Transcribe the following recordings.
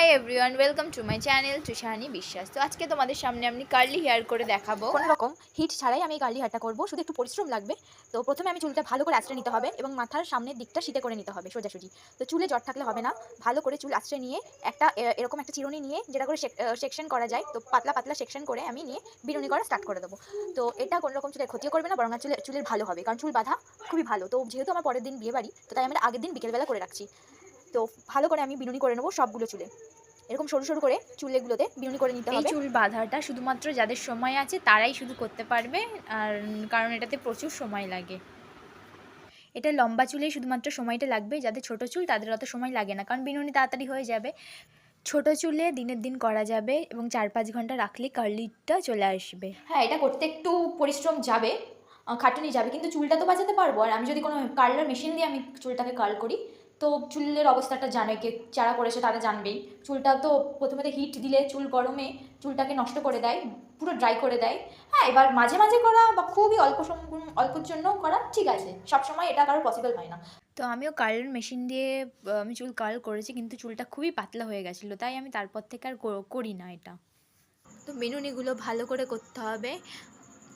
High everyone, welcome to my channel Tusharani Biswas. তো আজকে তোমাদের সামনে আমি কার্লি হেয়ার করে দেখাবো। কোনো রকম হিট ছাড়াই আমি এই কার্লি হেয়ারটা করব, শুধু একটু পরিশ্রম লাগবে। তো প্রথমে আমি চুলটা ভালো করে আঁচড়ে নিতে হবে এবং মাথার সামনের দিকটা সিধে করে নিতে হবে সোজাসুজি। তো চুলে জট থাকলে হবে না, ভালো করে চুল আঁচড়ে নিয়ে একটা এরকম একটা চিরুনি নিয়ে যেটা করে সেকশন করা যায়, তো পাতলা পাতলা সেকশন করে আমি নিয়ে বিনুনি করা স্টার্ট করে দেবো। তো এটা কোনো রকম চুলের ক্ষতিও করবে না, বরং চুলের ভালো হবে, কারণ চুল বাঁধা খুবই ভালো। তো যেহেতু আমার পরের দিন বিয়ে বাড়ি, তো তাই আমি আগের দিন বিকেলবেলা করে রাখছি। তো ভালো করে আমি বিনুনি করে নেবো সবগুলো চুলে, এরকম সরু সরু করে চুলগুলোতে বিনুনি করে নিতে এই হবে। চুল বাঁধাটা শুধুমাত্র যাদের সময় আছে তারাই শুধু করতে পারবে, আর কারণ এটাতে প্রচুর সময় লাগে। এটা লম্বা চুলেই শুধুমাত্র সময়টা লাগবে, যাদের ছোট চুল তাদের অত সময় লাগে না, কারণ বিনুনি তাড়াতাড়ি হয়ে যাবে। ছোট চুলে দিনের দিন করা যাবে এবং 4-5 ঘন্টা রাখলে কার্লিটা চলে আসবে। হ্যাঁ, এটা করতে একটু পরিশ্রম যাবে, খাটুনি যাবে, কিন্তু চুলটা তো বাঁচাতে পারবো। আর আমি যদি কোনো কার্লার মেশিন দিয়ে আমি চুলটাকে কার্ল করি, তো চুলের অবস্থাটা জানে, কে যারা করেছে তারা জানবেই। চুলটা তো প্রথমে তো হিট দিলে চুল গরমে চুলটাকে নষ্ট করে দেয়, পুরো ড্রাই করে দেয়। হ্যাঁ, এবার মাঝে মাঝে করা বা খুবই অল্পর জন্য করা ঠিক আছে, সবসময় এটা কারোর পসিবল হয় না। তো আমিও কার্ল মেশিন দিয়ে আমি চুল কার্ল করেছি, কিন্তু চুলটা খুবই পাতলা হয়ে গেছিলো, তাই আমি তারপর থেকে আর করি না এটা। তো বিনুনিগুলো ভালো করে করতে হবে।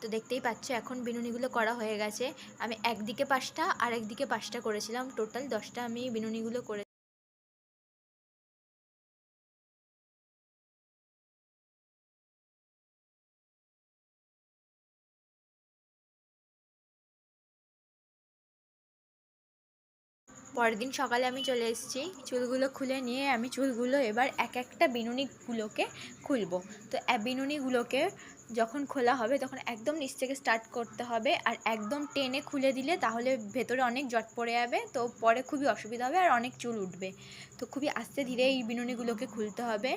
তো দেখতেই পাচ্ছ এখন বিনুনিগুলো করা হয়ে গেছে। আমি একদিকে 5টা আর একদিকে 5টা করেছিলাম, টোটাল 10টা আমি বিনুনিগুলো করে। পরের দিন সকালে আমি চলে এসেছি, চুলগুলো খুলে নিয়ে আমি চুলগুলো এবার এক একটা বিনুনিগুলোকে খুলবো। তো বিনুনিগুলোকে যখন খোলা হবে তখন একদম নিচ থেকে স্টার্ট করতে হবে, আর একদম টেনে খুলে দিলে তাহলে ভেতরে অনেক জট পড়ে যাবে, তো পরে খুবই অসুবিধা হবে আর অনেক চুল উঠবে। তো খুবই আস্তে ধীরে এই বিনুনিগুলোকে খুলতে হবে।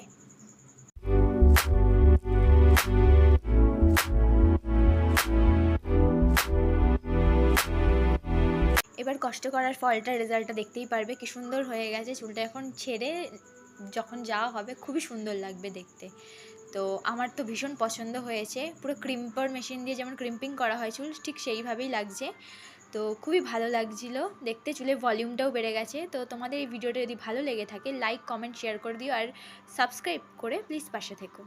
এবার কষ্ট করার ফলটা, রেজাল্টটা দেখতেই পারবে কি সুন্দর হয়ে গেছে। চুলটা এখন ছেড়ে যখন যাওয়া হবে খুবই সুন্দর লাগবে দেখতে। তো আমার তো ভীষণ পছন্দ হয়েছে, পুরো ক্রিম্পার মেশিন দিয়ে যেমন ক্রিম্পিং করা হয় চুল, ঠিক সেইভাবেই লাগছে। তো খুবই ভালো লাগছিলো দেখতে, চুলের ভলিউমটাও বেড়ে গেছে। তো তোমাদের এই ভিডিওটা যদি ভালো লেগে থাকে, লাইক কমেন্ট শেয়ার করে দিও, আর সাবস্ক্রাইব করে প্লিজ পাশে থেকো।